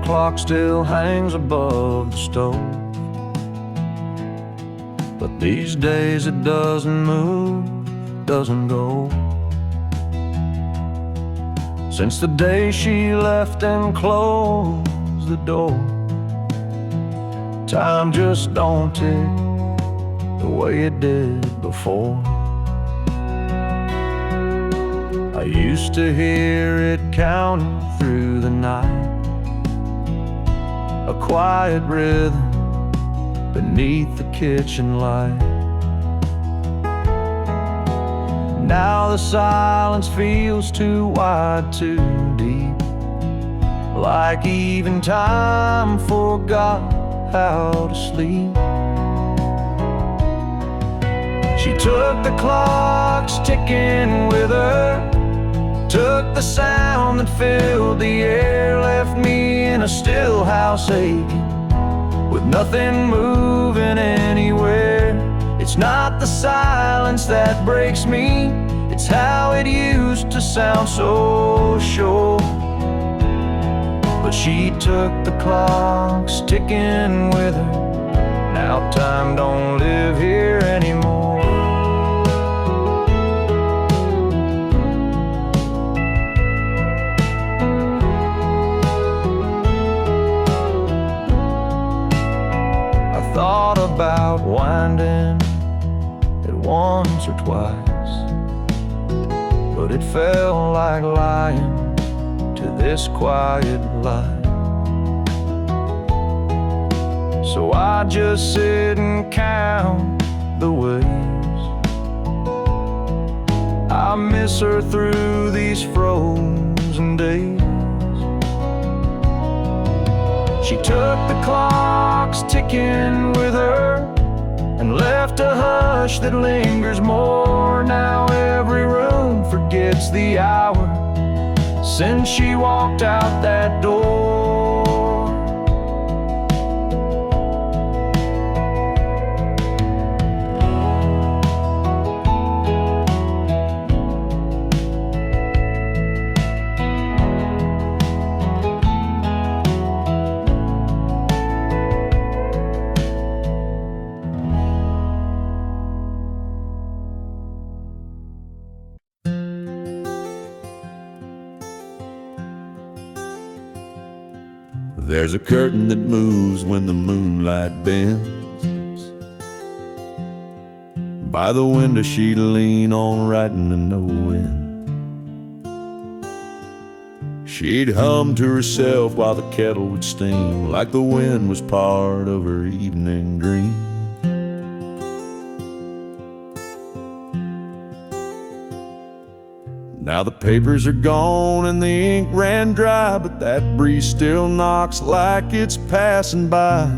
hall clock still hangs above the stove, but these days it doesn't move, doesn't go. Since the day she left and closed the door, time just don't tick the way it did before. I used to hear it counting through the night, a quiet rhythm beneath the kitchen light. Now the silence feels too wide, too deep, like even time forgot how to sleep. She took the clocks ticking with her, took the sound that filled the air, left me in a still house aching, with nothing moving anywhere. It's not the silence that breaks me, it's how it used to sound so sure. But she took the clocks ticking with her, now time don't live here anymore. I thought about winding it once or twice, but it felt like lying to this quiet light. So I just sit and count the ways I miss her through these frozen days. She took the clocks ticking with her and left a hush that lingers more. Now every room forgets the hour since she walked out that door. There's a curtain that moves when the moonlight bends. By the window she'd lean on writing to no end. She'd hum to herself while the kettle would steam, like the wind was part of her evening dream. Now the papers are gone and the ink ran dry, but that breeze still knocks like it's passing by.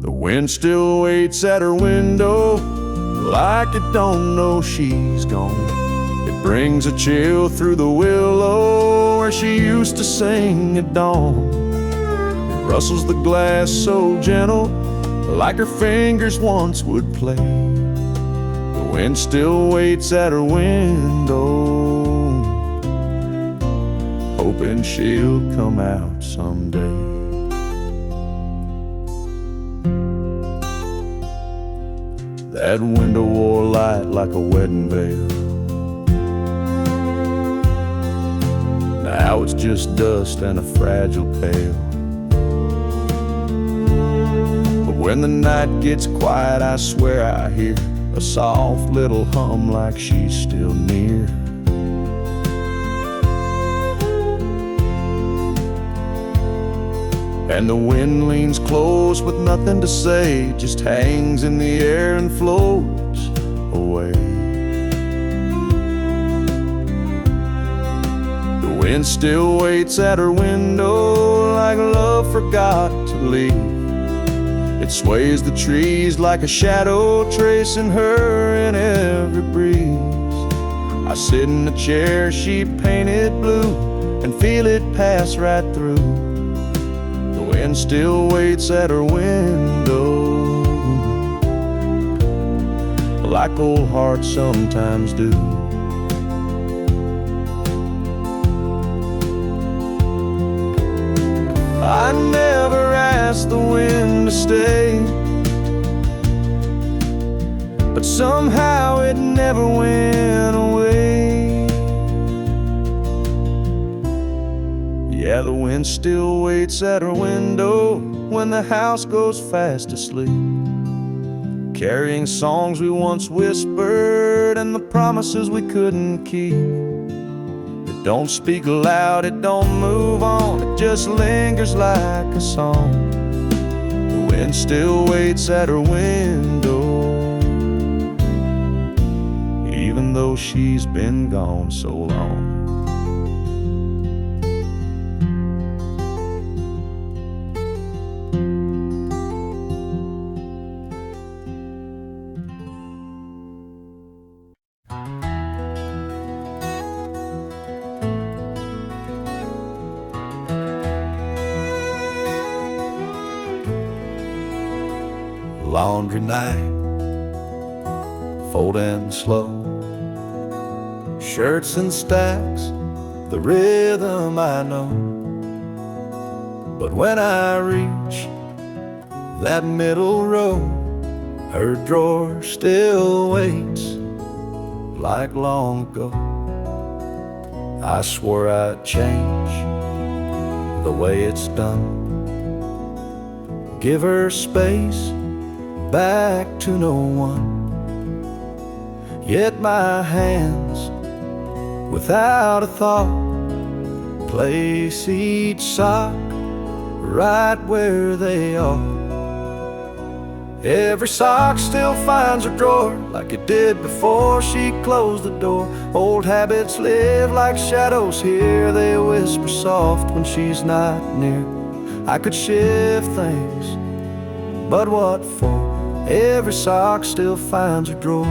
The wind still waits at her window, like it don't know she's gone. It brings a chill through the willow where she used to sing at dawn. It rustles the glass so gentle, like her fingers once would play. The wind still waits at her window, hoping she'll come out someday. That window wore light like a wedding veil. Now it's just dust and a fragile pail. But when the night gets quiet, I swear I hear a soft little hum like she's still near. And the wind leans close with nothing to say, just hangs in the air and floats away. The wind still waits at her window like love forgot to leave. It sways the trees like a shadow, tracing her in every breeze. I sit in a chair she painted blue and feel it pass right through. The wind still waits at her window, like old hearts sometimes do. I never asked the wind to stay, but somehow it never went away. Yeah, the wind still waits at her window when the house goes fast asleep, carrying songs we once whispered and the promises we couldn't keep. It don't speak loud, it don't move on, it just lingers like a song. The wind still waits at her window, even though she's been gone so long. Laundry night, folding slow, shirts in stacks, the rhythm I know. But when I reach that middle row, her drawer still waits like long ago. I swore I'd change the way it's done, give her space back to no one. Yet my hands, without a thought, place each sock right where they are. Every sock still finds her drawer like it did before she closed the door. Old habits live like shadows here, they whisper soft when she's not near. I could shift things, but what for? Every sock still finds her drawer.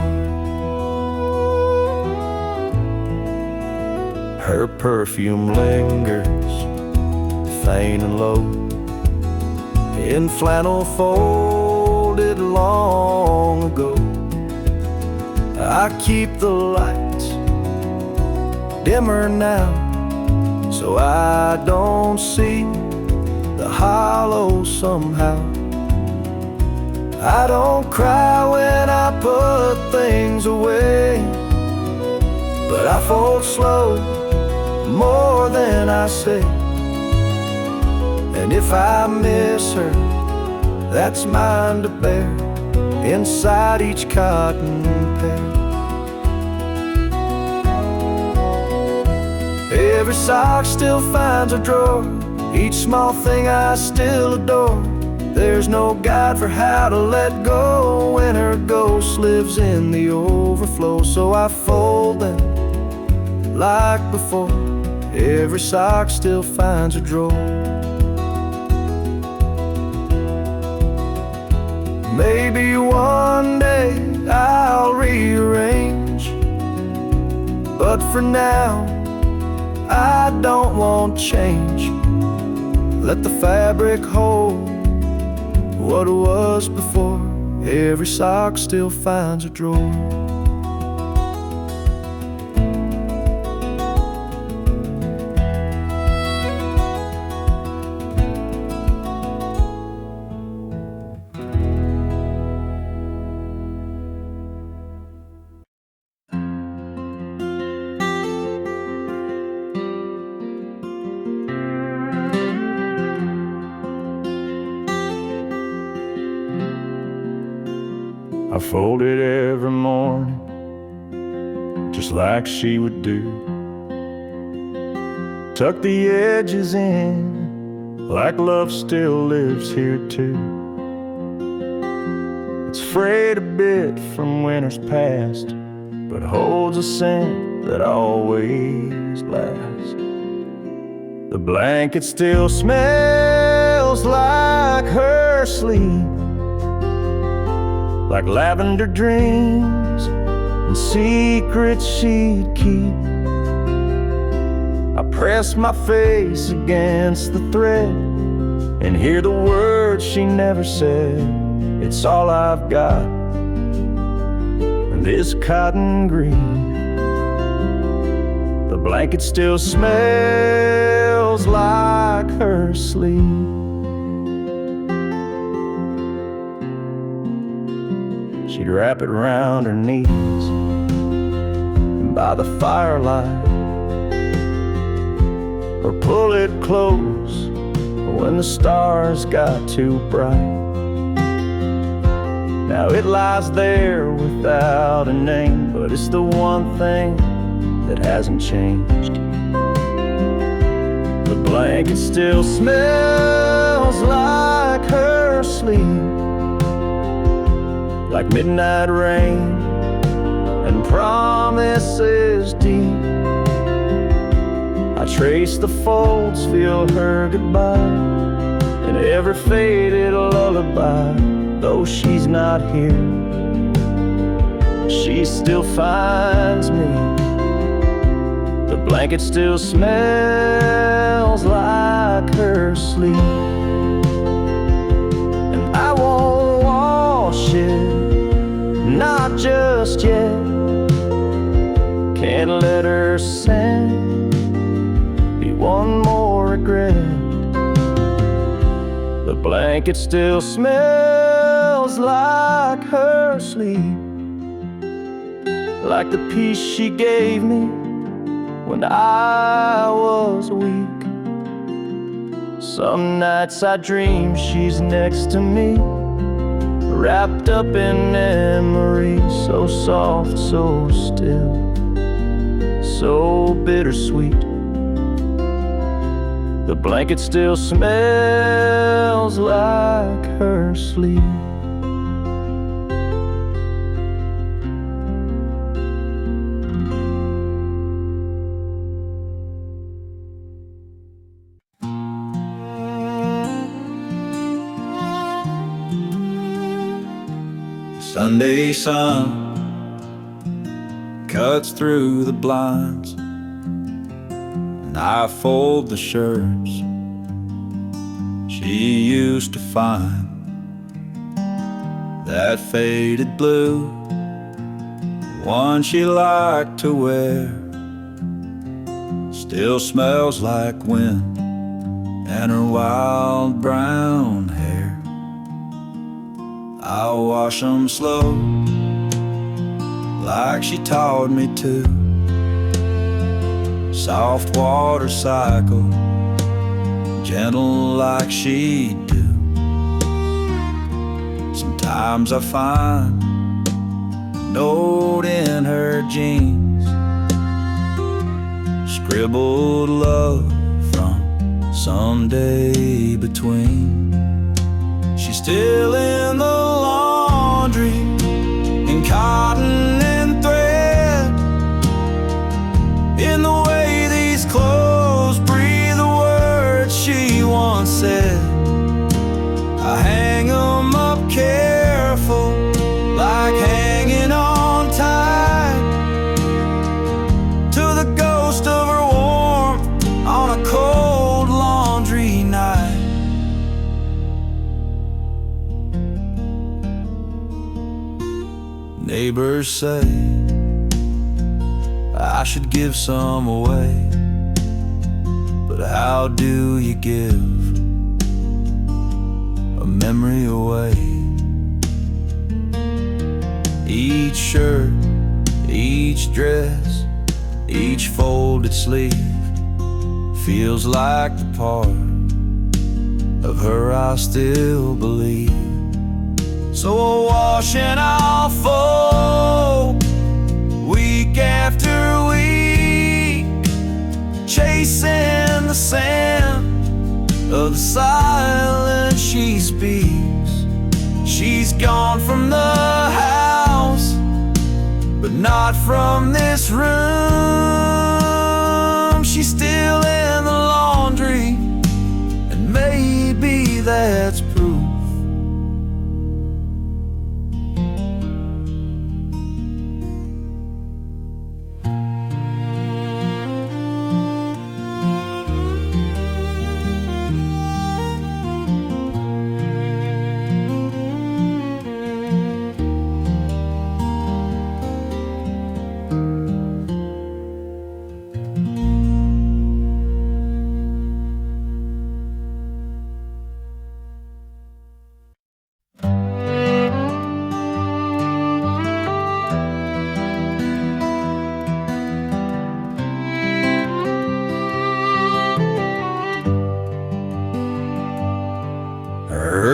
Her perfume lingers, faint and low, in flannel folded long ago. I keep the lights dimmer now, so I don't see the hollow somehow. I don't cry when I put things away, but I fold slow, more than I say. And if I miss her, that's mine to bear, inside each cotton pair. Every sock still finds a drawer, each small thing I still adore. There's no guide for how to let go when her ghost lives in the overflow. So I fold them like before, every sock still finds a drawer. Maybe one day I'll rearrange, but for now I don't want change. Let the fabric hold what was before, every sock still finds a drawer. I fold it every morning, just like she would do. Tuck the edges in, like love still lives here too. It's frayed a bit from winters past, but holds a scent that always lasts. The blanket still smells like her sleep, like lavender dreams and secrets she'd keep. I press my face against the thread and hear the words she never said. It's all I've got, and this cotton green. The blanket still smells like her sleep. she'd wrap it around her knees. And by the firelight, or pull it close when the stars got too bright. Now it lies there without a name, but it's the one thing that hasn't changed. The blanket still smells like her sleep, like midnight rain and promises deep. I trace the folds, feel her goodbye in every faded lullaby. Though she's not here, she still finds me. The blanket still smells like her sleep. And I won't wash it, not just yet. Can't let her scent be one more regret. The blanket still smells like her sleep, like the peace she gave me when I was weak. Some nights I dream she's next to me, wrapped up in memories, so soft, so still, so bittersweet. The blanket still smells like her sleep. Sunday sun cuts through the blinds, and I fold the shirts she used to find. That faded blue, one she liked to wear, still smells like wind and her wild brown hair. I'll wash 'em slow, like she taught me to. Soft water cycle, gentle like she do. Sometimes I find a note in her jeans, scribbled love from someday between. She's still in the laundry, in cotton and thread, in the way these clothes breathe the words she once said. I hang 'em up careful, like hanging on tight to the ghost of her warmth on a cold laundry night. Neighbors say I should give some away, but how do you give a memory away? Each shirt, each dress, each folded sleeve feels like the part of her I still believe. So I'll wash and I'll fold, week after week, chasing the sand of the silence she speaks. She's gone from the house, but not from this room. She's still in the laundry, and maybe that's proof.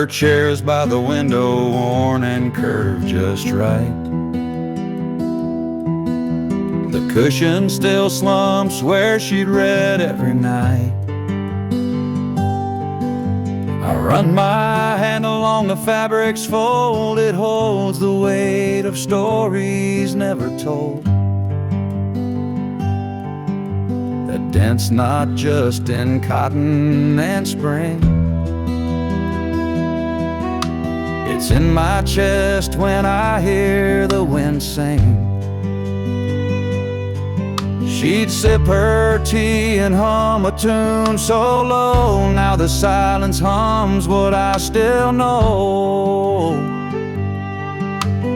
Her chair's by the window, worn and curved just right. The cushion still slumps where she'd read every night. I run my hand along the fabric's fold. It holds the weight of stories never told. The dent's not just in cotton and spring. It's in my chest when I hear the wind sing. She'd sip her tea and hum a tune so low. Now the silence hums what I still know.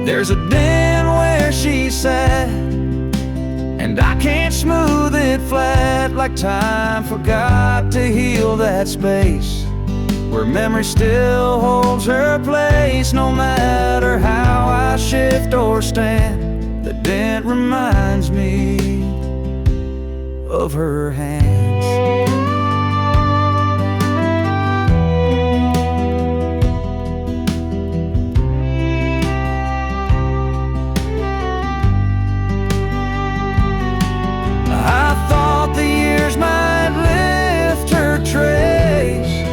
There's a den where she sat, and I can't smooth it flat, like time forgot to heal that space where memory still holds her place. No matter how I shift or stand, the dent reminds me of her hands. I thought the years might lift her trace,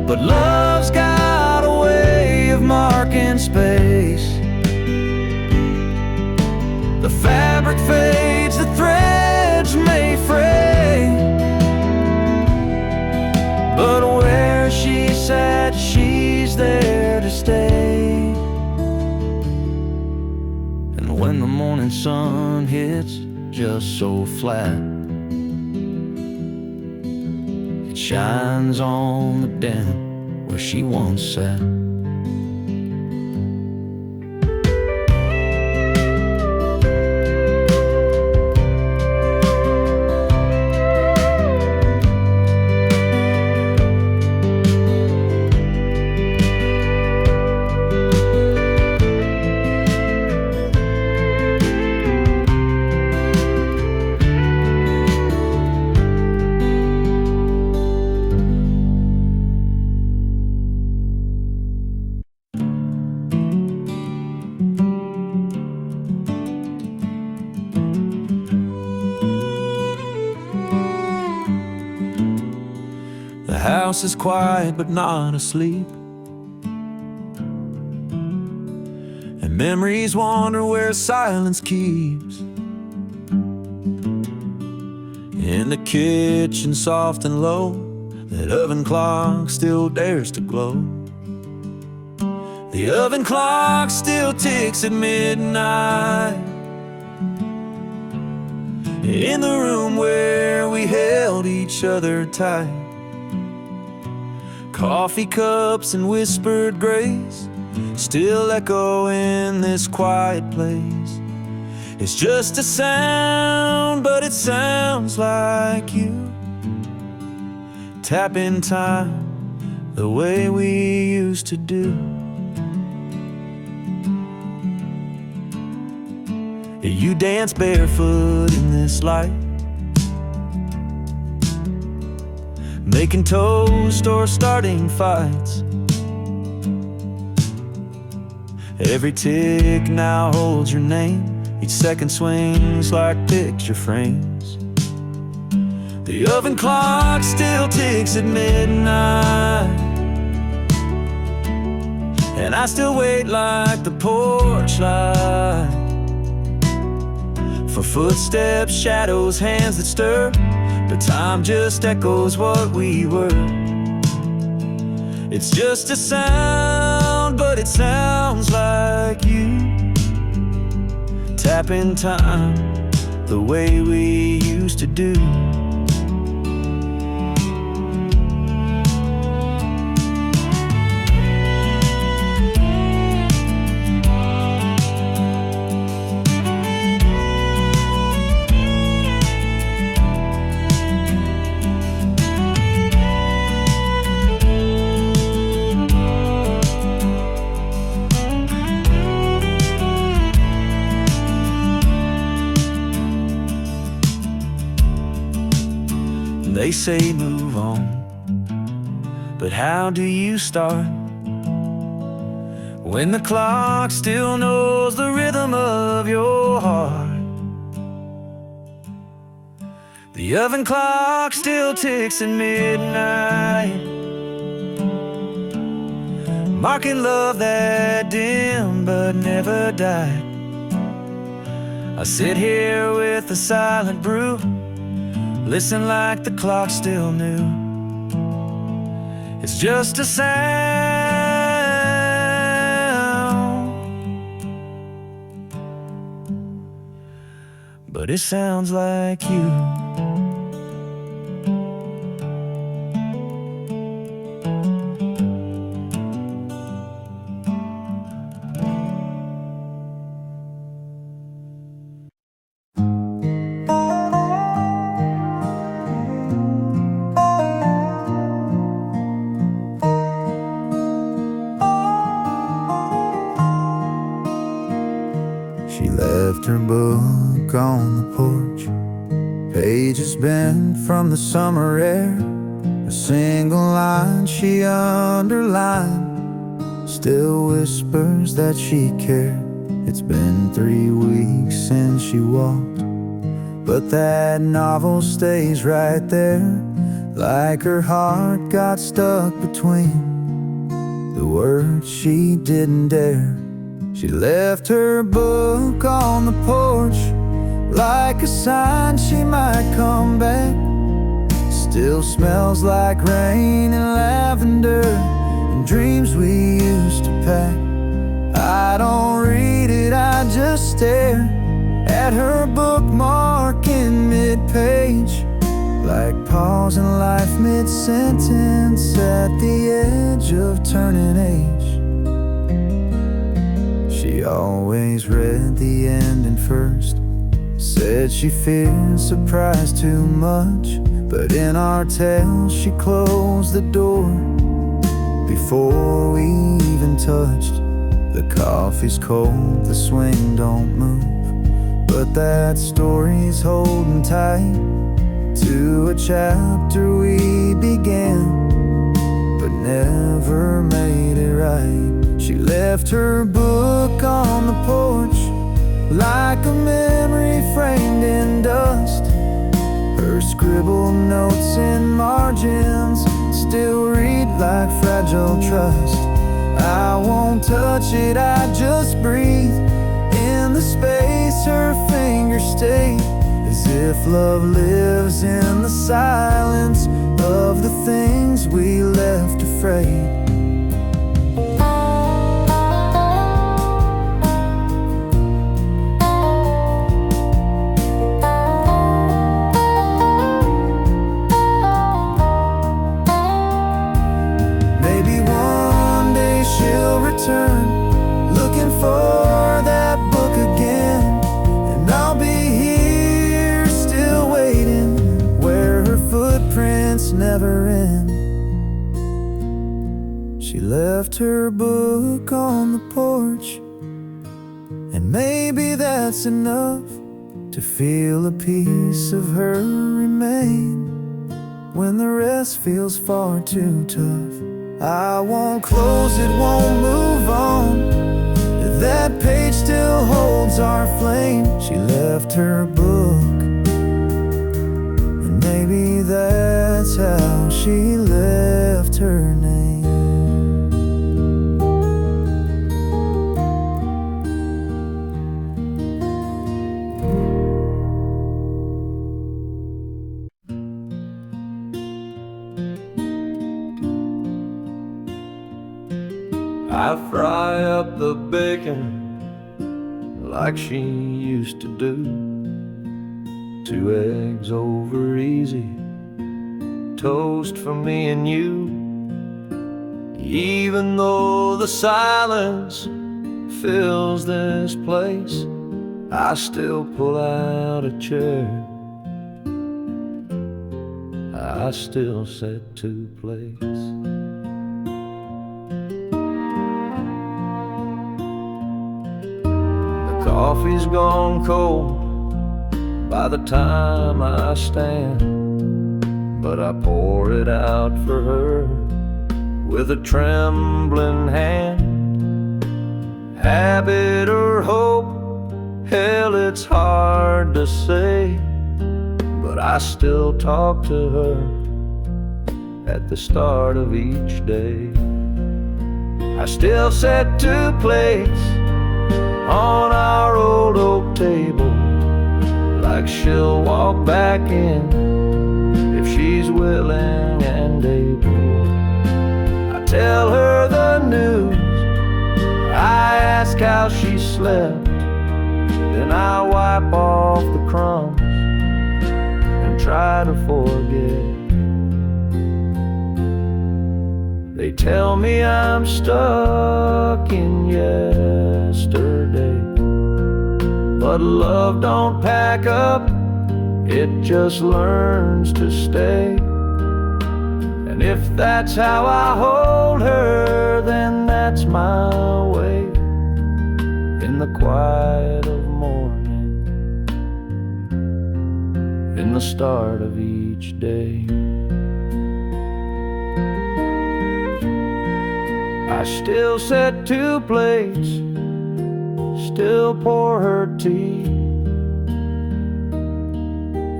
but love's got a way of marking space. The fabric fades, the threads may fray, but where she sat, she's there to stay. And when the morning sun hits just so flat, it shines on the dent where she once sat. The house is quiet but not asleep, and memories wander where silence keeps. In the kitchen, soft and low, that oven clock still dares to glow. The oven clock still ticks at midnight, in the room where we held each other tight. Coffee cups and whispered grace still echo in this quiet place. It's just a sound, but it sounds like you. Tapping time the way we used to do. You dance barefoot in this light, making toast or starting fights. Every tick now holds your name, each second swings like picture frames. The oven clock still ticks at midnight, and I still wait like the porch light for footsteps, shadows, hands that stir. But time just echoes what we were. It's just a sound, but it sounds like you. Tapping time the way we used to do. They say move on, but how do you start when the clock still knows the rhythm of your heart? The oven clock still ticks at midnight, marking love that dim but never died. I sit here with a silent brew, listen like the clock still knew. It's just a sound, but it sounds like you. She left her book on the porch, pages bent from the summer air. A single line she underlined still whispers that she cared. It's been 3 weeks since she walked, but that novel stays right there, like her heart got stuck between the words she didn't dare. She left her book on the porch, like a sign she might come back. Still smells like rain and lavender and dreams we used to pack. I don't read it, I just stare at her bookmark in mid-page, like pausing life mid-sentence at the edge of turning age. She always read the ending first, said she feared surprise too much, but in our tale she closed the door before we even touched. The coffee's cold, the swing don't move, but that story's holding tight to a chapter we began, but never made it right. She left her book on the porch, like a memory framed in dust. Her scribbled notes in margins still read like fragile trust. I won't touch it, I just breathe in the space her fingers stay, as if love lives in the silence of the things we left afraid. Looking for that book again, and I'll be here still waiting, where her footprints never end. She left her book on the porch, and maybe that's enough to feel a piece of her remain when the rest feels far too tough. I won't close it, won't move on. That page still holds our flame. She left her book, and maybe that's how she left her name. I fry up the bacon like she used to do. 2 eggs over easy, toast for me and you. Even though the silence fills this place, I still pull out a chair, I still set to place. Coffee's gone cold by the time I stand, but I pour it out for her with a trembling hand. Habit or hope, hell, it's hard to say, but I still talk to her at the start of each day. I still set 2 plates on our old oak table, like she'll walk back in if she's willing and able. I tell her the news, I ask how she slept, then I wipe off the crumbs and try to forget. They tell me I'm stuck in yesterday, but love don't pack up, it just learns to stay. And if that's how I hold her, then that's my way. In the quiet of morning, in the start of each day. I still set 2 plates, still pour her tea,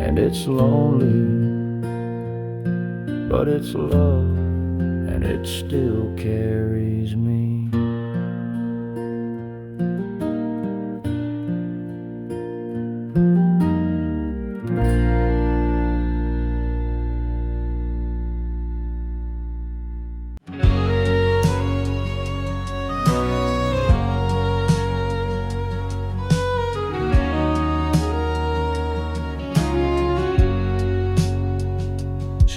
and it's lonely, but it's love, and it still carries me.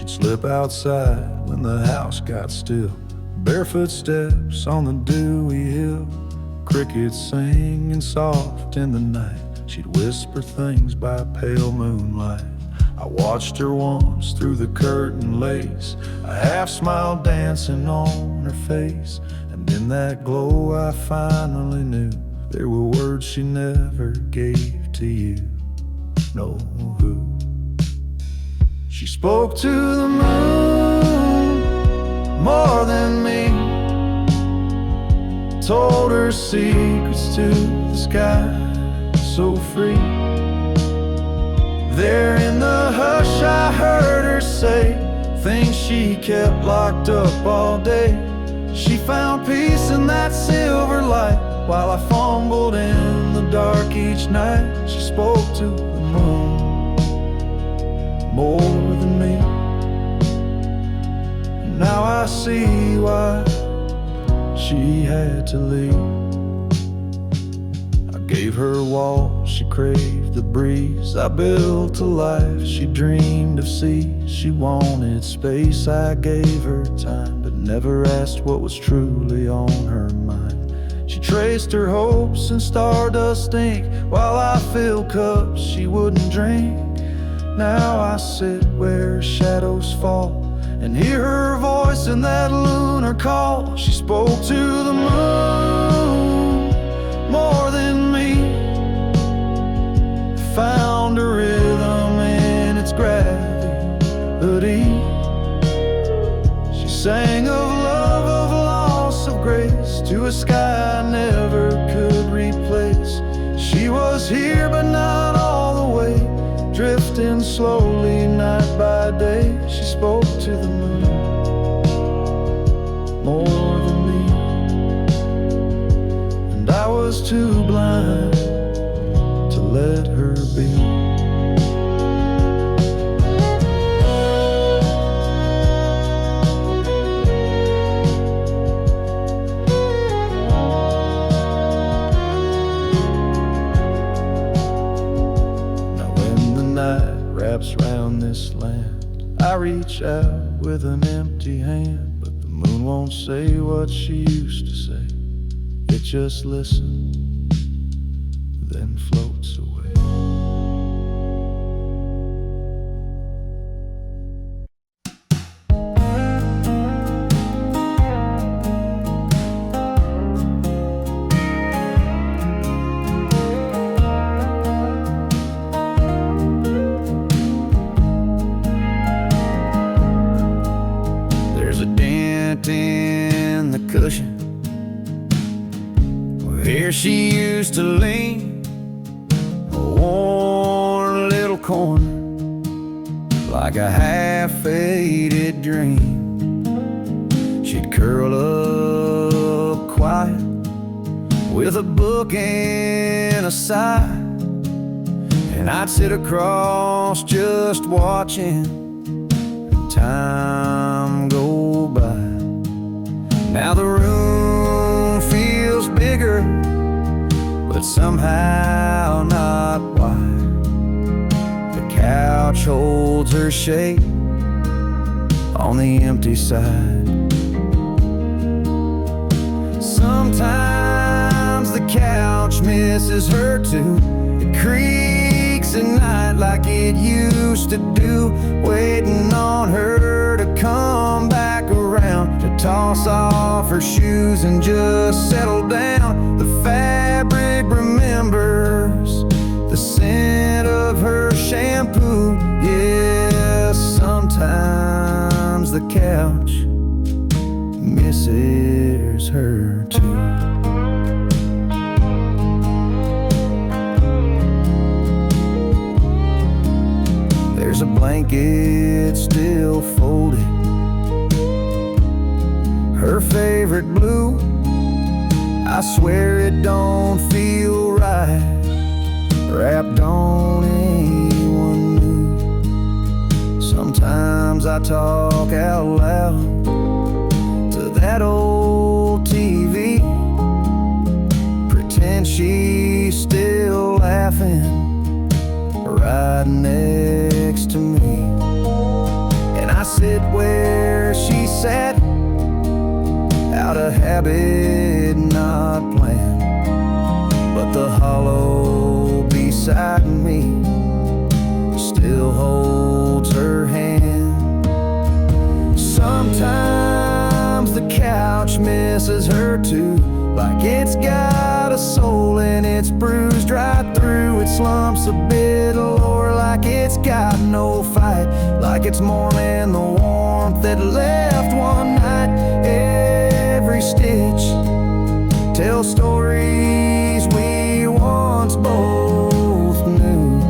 Slip outside when the house got still, barefoot steps on the dewy hill, crickets singing soft in the night. She'd whisper things by pale moonlight. I watched her once through the curtain lace, a half smile dancing on her face. And in that glow I finally knew there were words she never gave to you. No, who? She spoke to the moon more than me, told her secrets to the sky, so free. There in the hush I heard her say things she kept locked up all day. She found peace in that silver light while I fumbled in the dark each night. She spoke to the moon more than me. Now I see why she had to leave. I gave her walls, she craved the breeze. I built a life she dreamed of seas. She wanted space, I gave her time, but never asked what was truly on her mind. She traced her hopes in stardust ink while I filled cups she wouldn't drink. Now I sit where shadows fall and hear her voice in that lunar call. She spoke to the moon more than me, found a rhythm in its gravity. She sang of love, of loss, of grace, to a sky I never could replace. She was here but not all the way, drifting slowly night by day. She spoke to the moon more than me, and I was too blind to let her be. Wraps round this land, I reach out with an empty hand, but the moon won't say what she used to say. It just listens, then floats away. cushion. Here she used to lean, a worn little corner, like a half-faded dream. She'd curl up quiet with a book and a sigh, and I'd sit across just watching time go by. Now the room feels bigger, but somehow not wide. The couch holds her shape on the empty side. Sometimes the couch misses her too. It creaks at night like it used to do, waiting on her to come back around, to toss off her shoes and just settle down. The fabric remembers the scent of her shampoo. Yes, sometimes the couch misses her too. There's a blanket still folded, her favorite blue. I swear it don't feel right, wrapped on anyone new. Sometimes I talk out loud to that old TV, pretend she's still laughing right next to me. And I sit where she sat, out of habit, not planned, but the hollow beside me still holds her hand. Sometimes the couch misses her too, like it's got a soul and it's bruised right through. It slumps a bit lower, like it's got no fight, like it's mourning the warmth that left one night. Every stitch tells stories we once both knew.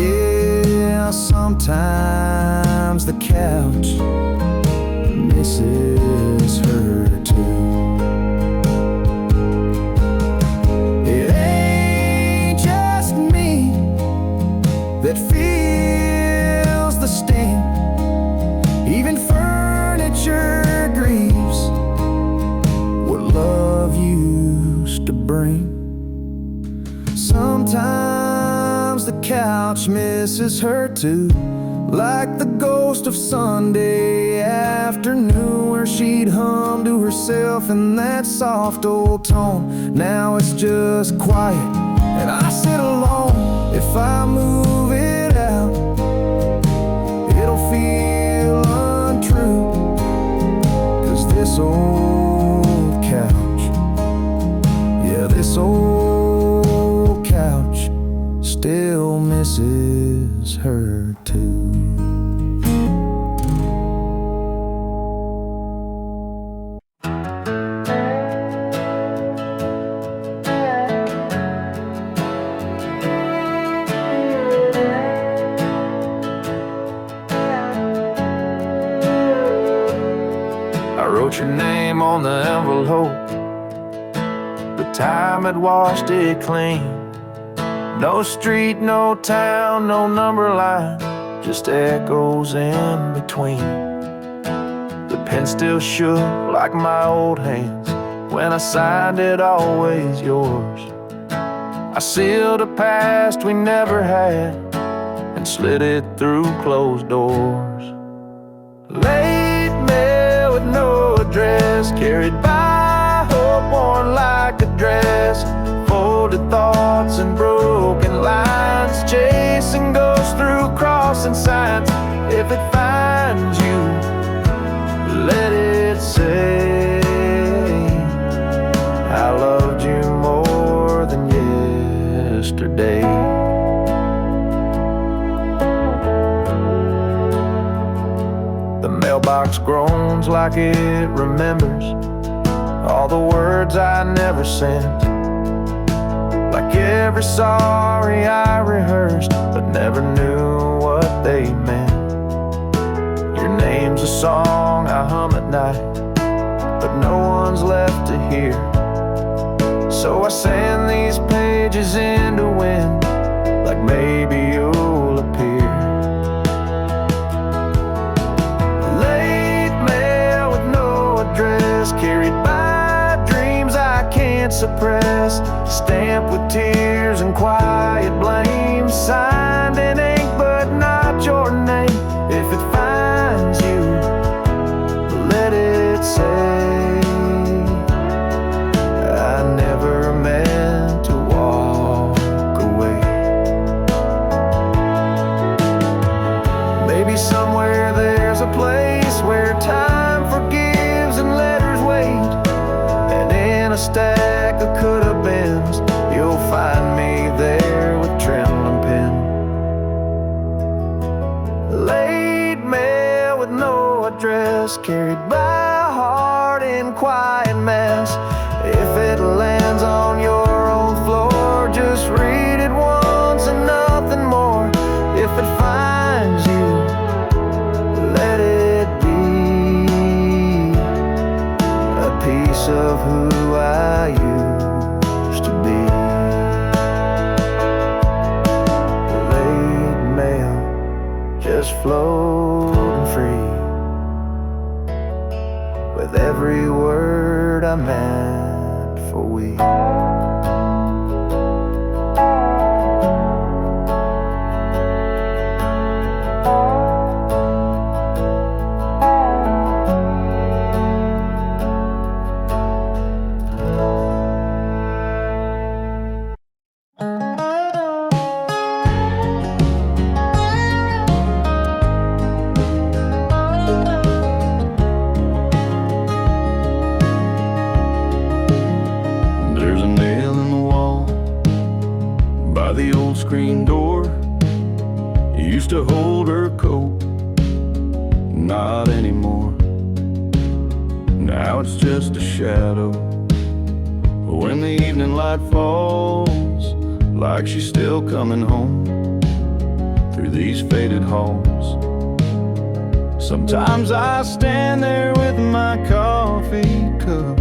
Yeah, sometimes the couch misses her too. It ain't just me that feels the sting. Even furniture grieves what love used to bring. Sometimes the couch misses her too, like the ghost of Sunday afternoon, where she'd hum to herself in that soft old tone. Now it's just quiet and I sit alone. If I move it out, it'll feel untrue, 'cause this old couch, yeah, this old couch still misses her too. I wrote your name on the envelope, the time had washed it clean. No street, no town, no number line, just echoes in between. The pen still shook like my old hands when I signed it, always yours. I sealed a past we never had and slid it through closed doors. Late mail with no address, carried by hope worn like a dress. Folded thoughts and broken lines, chasing ghosts through crossing signs. If it finds you, let it say I loved you more than yesterday. The mailbox groans like it remembers all the words I never sent. Like every sorry I rehearsed, but never knew what they meant. Your name's a song I hum at night, but no one's left to hear. So I send these pages into wind, like maybe you'll appear. Late mail with no address, carried by dreams I can't suppress, stamped with tears and quiet blame, signed in ink but not your name. If it finds you, let it say, I never meant to walk away. Maybe somewhere there's a place where time forgives and letters wait, and in a stack of could-have-beens you'll find me there with trembling pen. Late mail with no address, carried by a heart in quiet mess. If it lands on your own floor, just read it once and nothing more. If it finds you, let it be a piece of who I used to be. Late mail, just floating free, with every word I meant for we. There's a nail in the wall by the old screen door. It used to hold her coat, not anymore. Now it's just a shadow when the evening light falls, like she's still coming home through these faded halls. Sometimes I stand there with my coffee cup,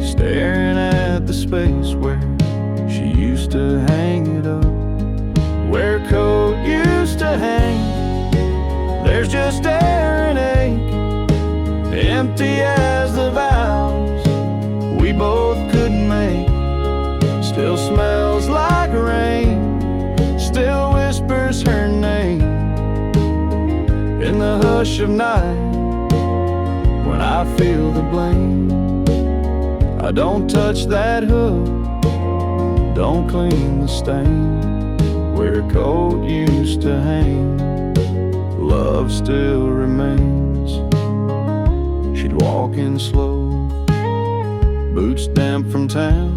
staring at the space where she used to hang it up, where her coat used to hang. There's just air and ache, empty as the vows we both couldn't make. Still smells like rain, still whispers her name in the hush of night when I feel the blame. I don't touch that hook, don't clean the stain where her coat used to hang. Love still remains. She'd walk in slow, boots damp from town,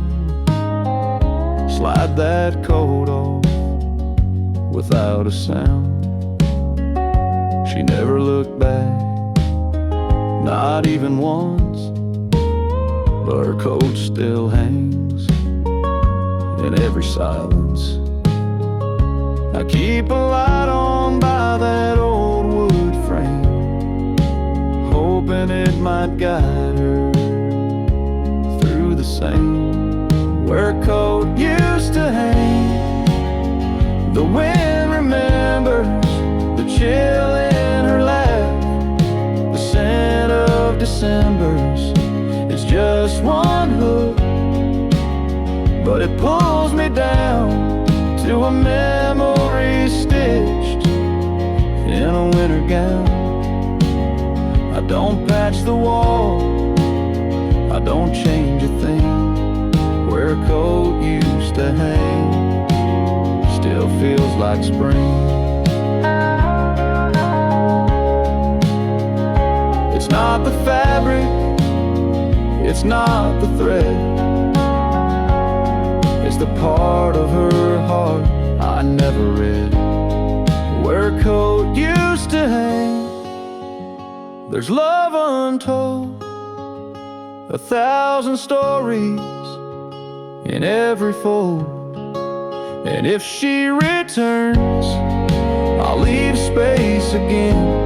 slide that coat off without a sound. She never looked back, not even once, but her coat still hangs in every silence. I keep a light on by that old wood frame, hoping it might guide her through the same where her coat used to hang. The wind remembers the chill in her laugh, the scent of December's. It's just one hook, but it pulls me down to a memory stitched in a winter gown. I don't patch the wall, I don't change a thing. Where a coat used to hang still feels like spring. It's not the fabric, it's not the thread, it's the part of her heart I never read. Where a coat used to hang There's love untold, 1,000 stories in every fold. And if she returns, I'll leave space again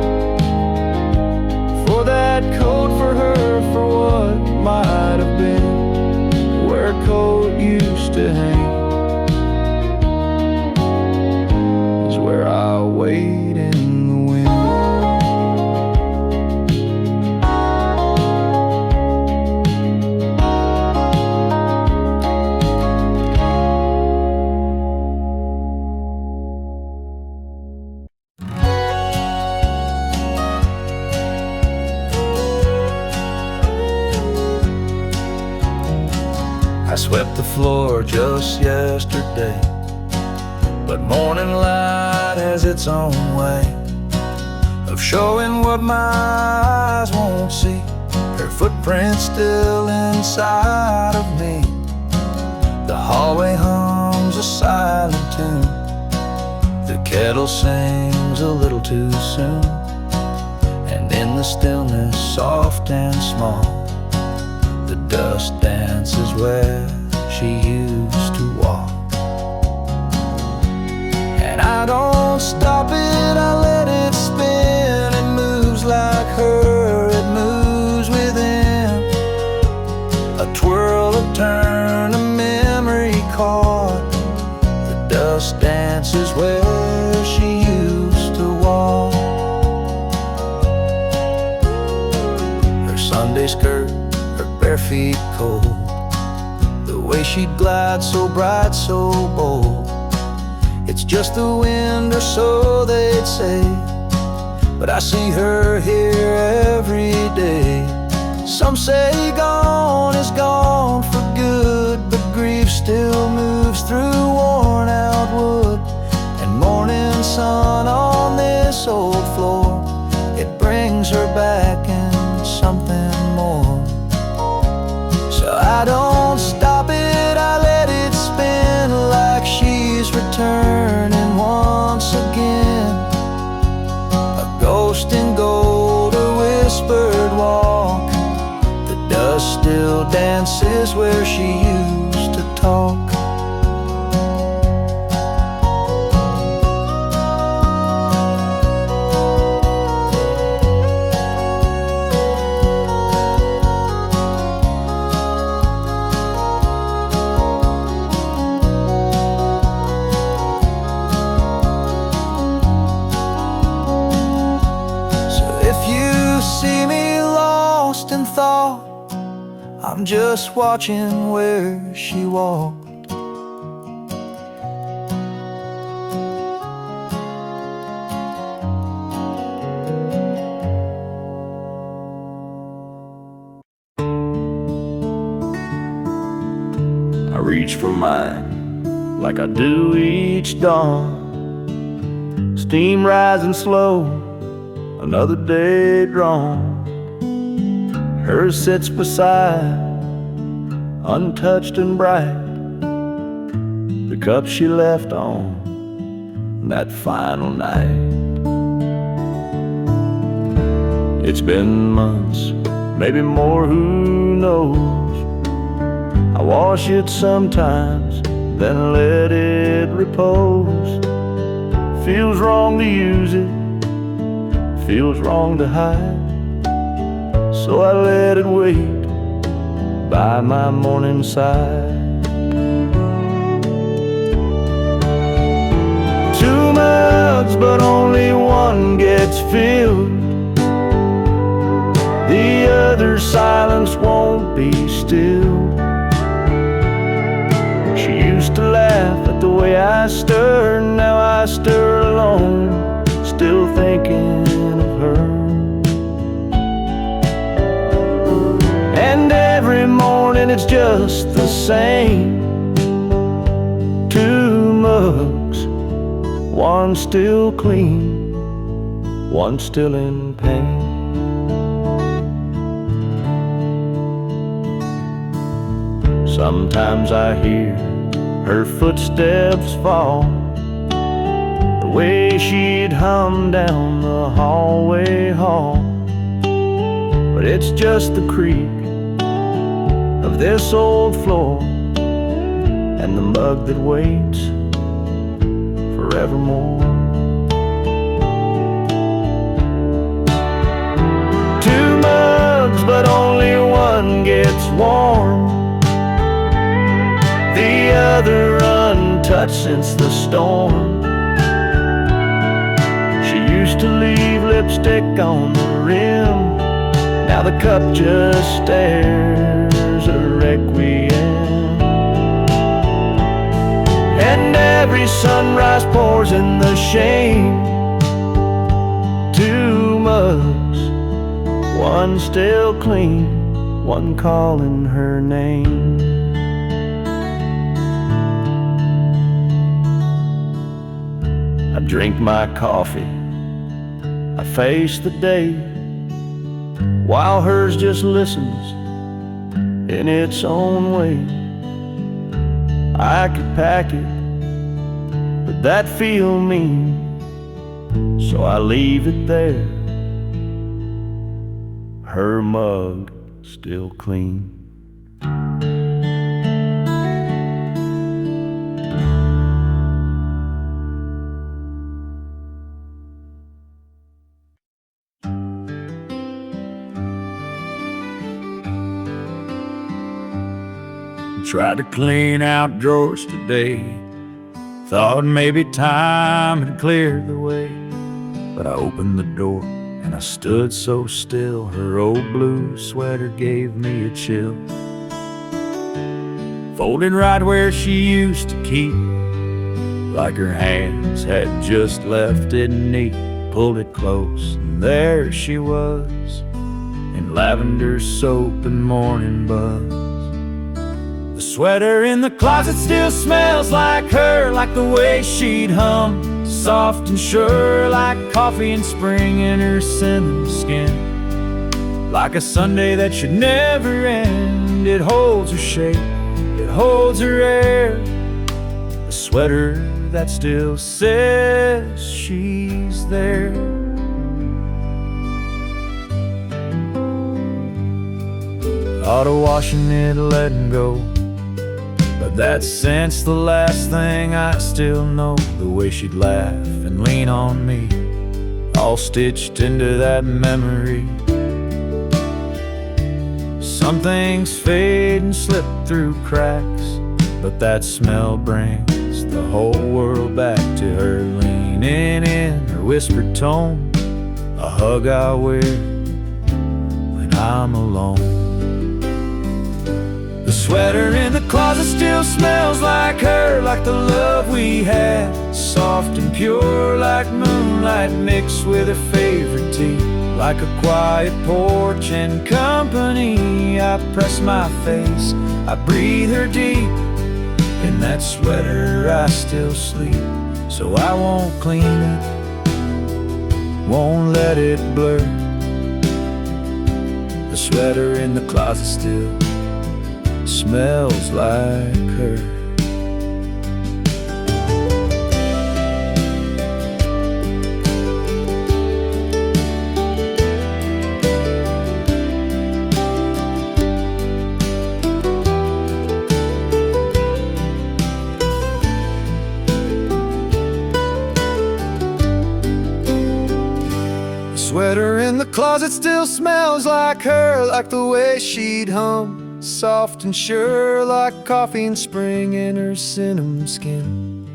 for that coat for her, for what might have been, where a coat used to hang is where I'll wait in the wind. I swept the floor just yesterday, but morning light has its own way of showing what my eyes won't see. Her footprint's still inside of me. The hallway hums a silent tune. The kettle sings a little too soon. And in the stillness, soft and small, the dust dances where she used to walk. And I don't stop it, I let it spin. It moves like her, it moves within. A twirl, a turn, a memory caught. The dust dances where she used to walk. Her Sunday skirt, bare feet cold, the way she'd glide so bright, so bold. It's just the wind, or so they'd say, but I see her here every day. Some say gone is gone for good, but grief still moves through worn out wood. And morning sun on this old floor, it brings her back in something more. I don't stop it, I let it spin like she's returning once again. A ghost in gold, a whispered walk. The dust still dances where she used to talk. See me lost in thought, I'm just watching where she walked. I reach for mine like I do each dawn. Steam rising slow, another day drawn. Hers sits beside, untouched and bright, the cup she left on that final night. It's been months, maybe more, who knows. I wash it sometimes, then let it repose. Feels wrong to use it, feels wrong to hide, so I let it wait by my morning side. Two mugs, but only one gets filled. The other silence won't be still. She used to laugh at the way I stir, now I stir alone, still thinking of her. And every morning it's just the same. Two mugs, one still clean, one still in pain. Sometimes I hear her footsteps fall, the way she'd hum down the hallway hall. but it's just the creak of this old floor and the mug that waits forevermore. Two mugs, but only one gets warm, the other untouched since the storm. She used to leave lipstick on the rim, now the cup just stares a requiem. And every sunrise pours in the shame. Two mugs, one still clean, one calling her name. I drink my coffee, I face the day, while hers just listens in its own way. I could pack it, but that'd feel mean, so I leave it there, her mug still clean. Tried to clean out drawers today, thought maybe time had cleared the way. But I opened the door and I stood so still, her old blue sweater gave me a chill. Folded right where she used to keep, like her hands had just left it neat. Pulled it close and there she was, in lavender soap and morning buzz. The sweater in the closet still smells like her, like the way she'd hum, soft and sure, like coffee in spring in her cinnamon skin. Like a Sunday that should never end, it holds her shape, it holds her air. The sweater that still says she's there. Auto washing it, letting go, but that scent's the last thing I still know. The way she'd laugh and lean on me, all stitched into that memory. Some things fade and slip through cracks, but that smell brings the whole world back to her, leaning in her whispered tone, a hug I wear when I'm alone. The sweater in the closet still smells like her, like the love we had, soft and pure, like moonlight mixed with her favorite tea. Like a quiet porch and company, I press my face, I breathe her deep. In that sweater I still sleep, so I won't clean it, won't let it blur. The sweater in the closet still smells like her. The sweater in the closet still smells like her, like the way she'd hum, soft and sure, like coffee in spring in her cinnamon skin.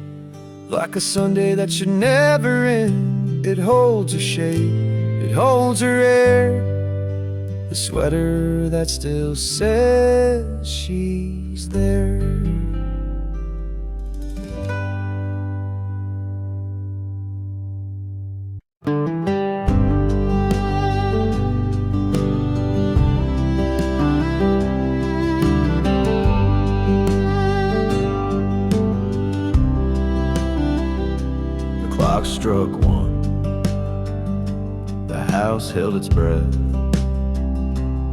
Like a Sunday that should never end, it holds her shape, it holds her air. The sweater that still says she's there. Clock struck 1. The house held its breath.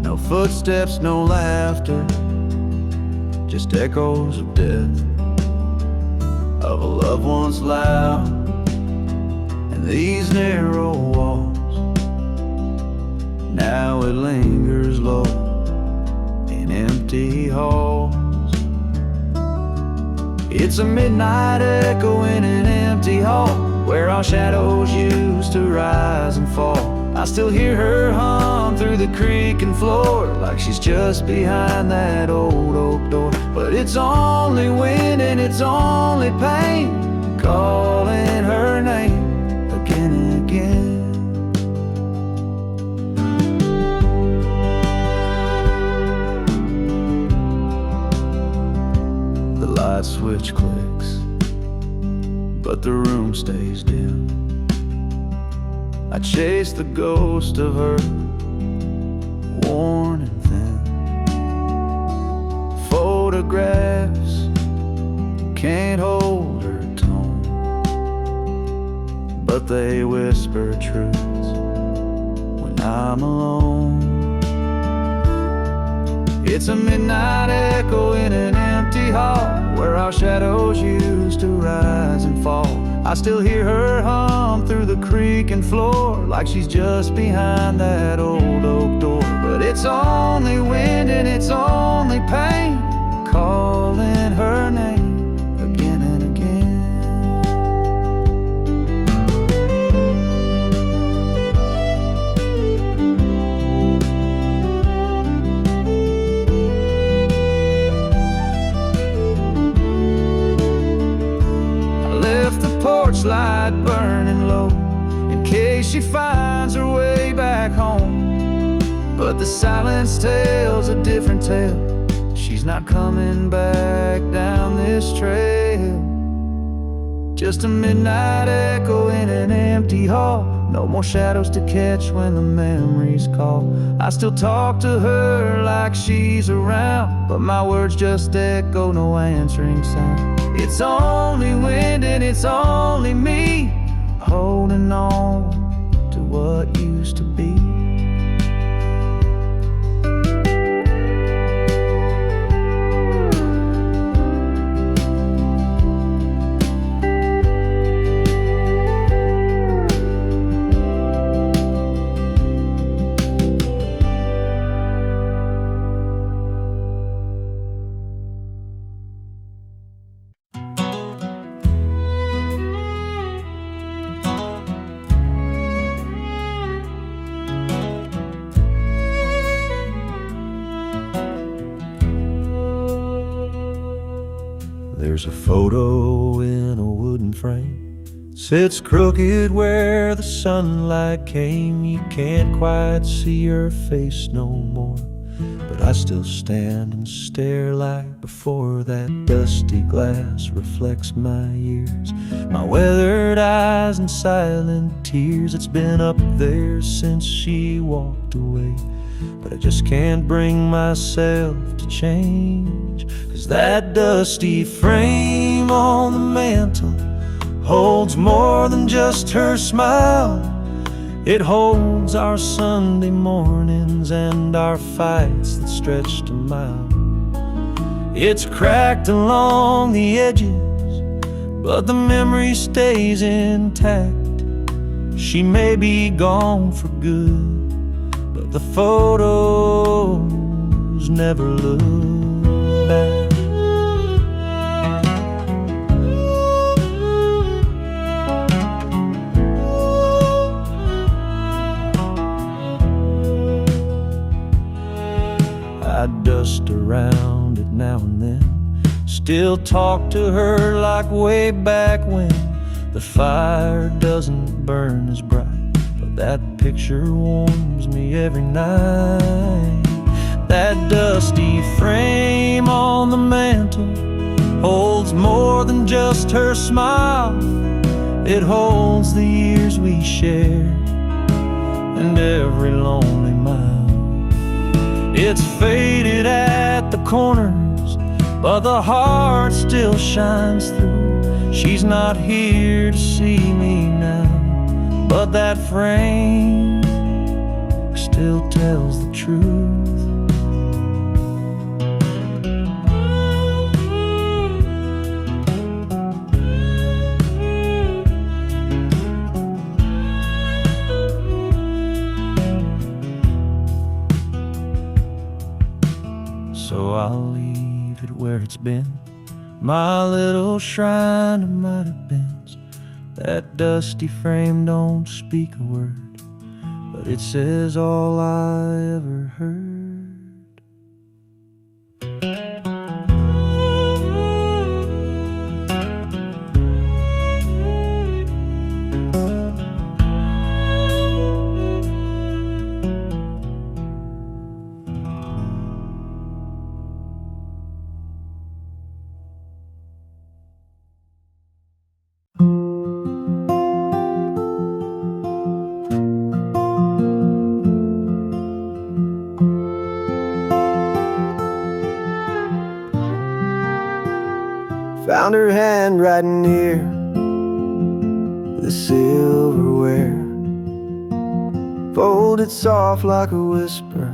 No footsteps, no laughter, just echoes of death, of a loved one's loud and these narrow walls. now it lingers low in empty halls. It's a midnight echo in an empty hall where our shadows used to rise and fall. I still hear her hum through the creaking floor like she's just behind that old oak door. But it's only wind and it's only pain calling her name again and again. The light switch clicks, but the room stays dim. I chase the ghost of her, worn and thin. Photographs can't hold her tone, but they whisper truths when I'm alone. It's a midnight echo in an empty hall where our shadows used to rise and fall. I still hear her hum through the creaking floor like she's just behind that old oak door. But it's only wind and it's only pain calling her name again and again. Porch light burning low in case she finds her way back home. But the silence tells a different tale. She's not coming back down this trail. Just a midnight echo in an empty hall. No more shadows to catch when the memories call. I still talk to her like she's around, but my words just echo, no answering sound. It's only wind and it's only me holding on to what used to be. There's a photo in a wooden frame, sits crooked where the sunlight came. You can't quite see her face no more, but I still stand and stare like before. That dusty glass reflects my years, my weathered eyes and silent tears. It's been up there since she walked away, but I just can't bring myself to change. 'Cause that dusty frame on the mantle holds more than just her smile. It holds our Sunday mornings and our fights that stretched a mile. It's cracked along the edges, but the memory stays intact. She may be gone for good, but the photos never look back. I dust around it now and then, still talk to her like way back when. The fire doesn't burn as bright, but that picture warms me every night. That dusty frame on the mantle holds more than just her smile. It holds the years we shared and every lonely mile. It's faded at the corners, but the heart still shines through. She's not here to see me now, but that frame still tells the truth. I'll leave it where it's been. My little shrine of minor bends. That dusty frame don't speak a word, but it says all I ever heard. Found her handwriting near the silverware, folded soft like a whisper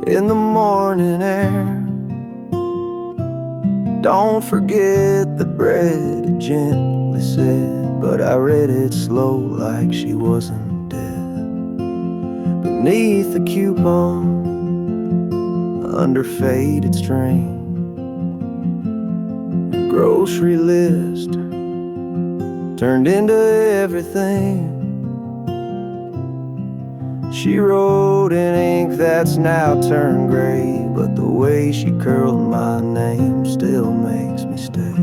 in the morning air. Don't forget the bread, it gently said, but I read it slow like she wasn't dead. Beneath the coupon, under faded string, grocery list turned into everything. She wrote in ink that's now turned gray, but the way she curled my name still makes me stay.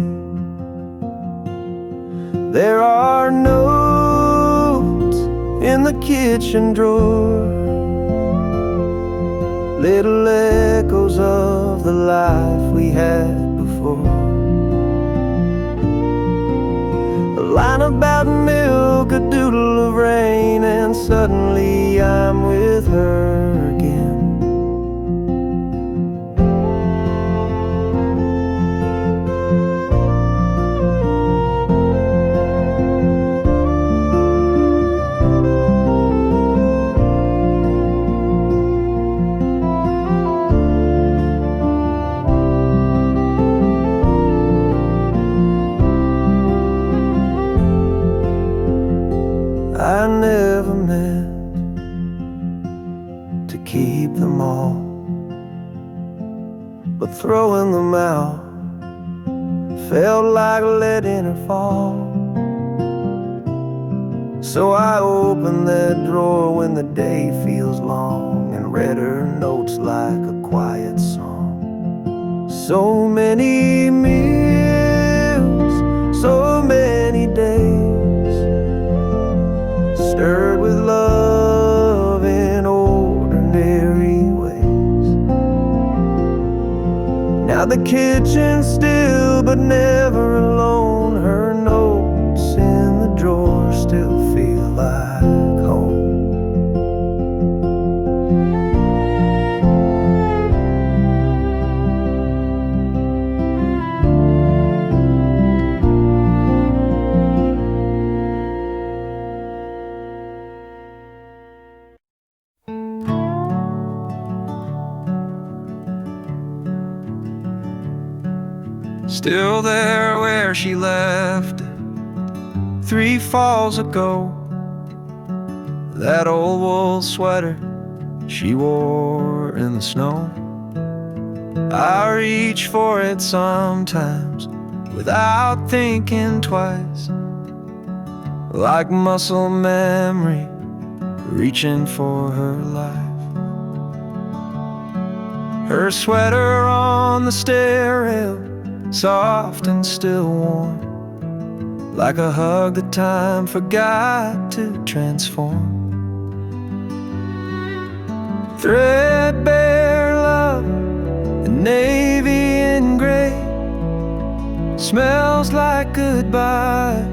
There are notes in the kitchen drawer, little echoes of the life we had before. A line about milk, a doodle of rain, and suddenly I'm with her again. I never meant to keep them all, but throwing them out felt like letting her fall. So I opened that drawer when the day feels long and read her notes like a quiet song. So many meals, so many days, stirred with love in ordinary ways. Now the kitchen's still but never alone. Her notes in the drawer still feel like home. Still there where she left it 3 falls ago. That old wool sweater she wore in the snow. I reach for it sometimes without thinking twice, like muscle memory reaching for her life. Her sweater on the stair rail, soft and still warm, like a hug that time forgot to transform. Threadbare love, and navy and gray, smells like goodbye,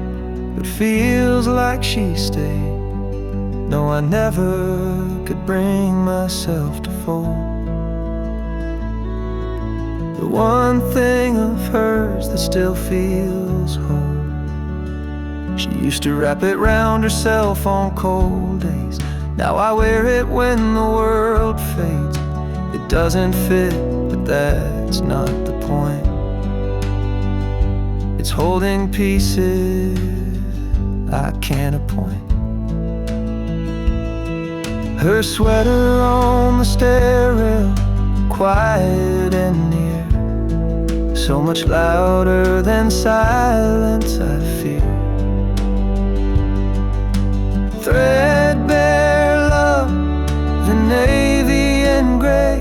but feels like she stayed. No, I never could bring myself to fold the one thing of hers that still feels whole. She used to wrap it round herself on cold days. Now I wear it when the world fades. It doesn't fit, but that's not the point. It's holding pieces I can't appoint. Her sweater on the stair rail, quiet and near, so much louder than silence I fear. Threadbare love, the navy and gray,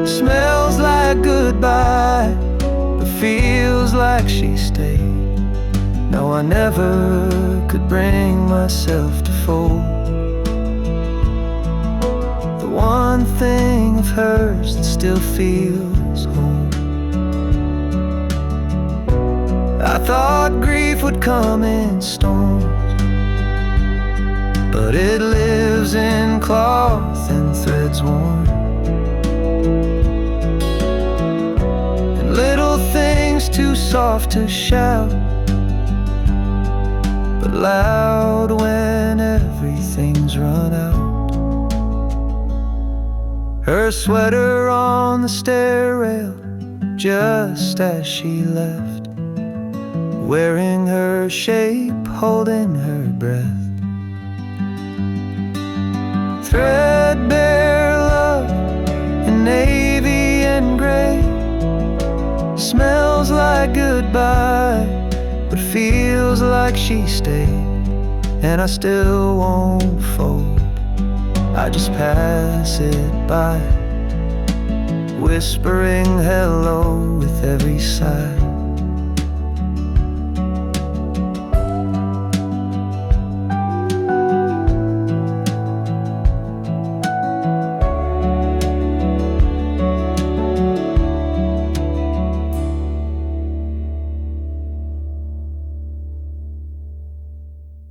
smells like goodbye, but feels like she stayed. No, I never could bring myself to fold the one thing of hers that still feels home. I thought grief would come in storms, but it lives in cloth and threads worn, and little things too soft to shout, but loud when everything's run out. Her sweater on the stair rail just as she left, wearing her shape, holding her breath. Threadbare love in navy and gray, smells like goodbye, but feels like she stayed. And I still won't fold, I just pass it by, whispering hello with every sigh.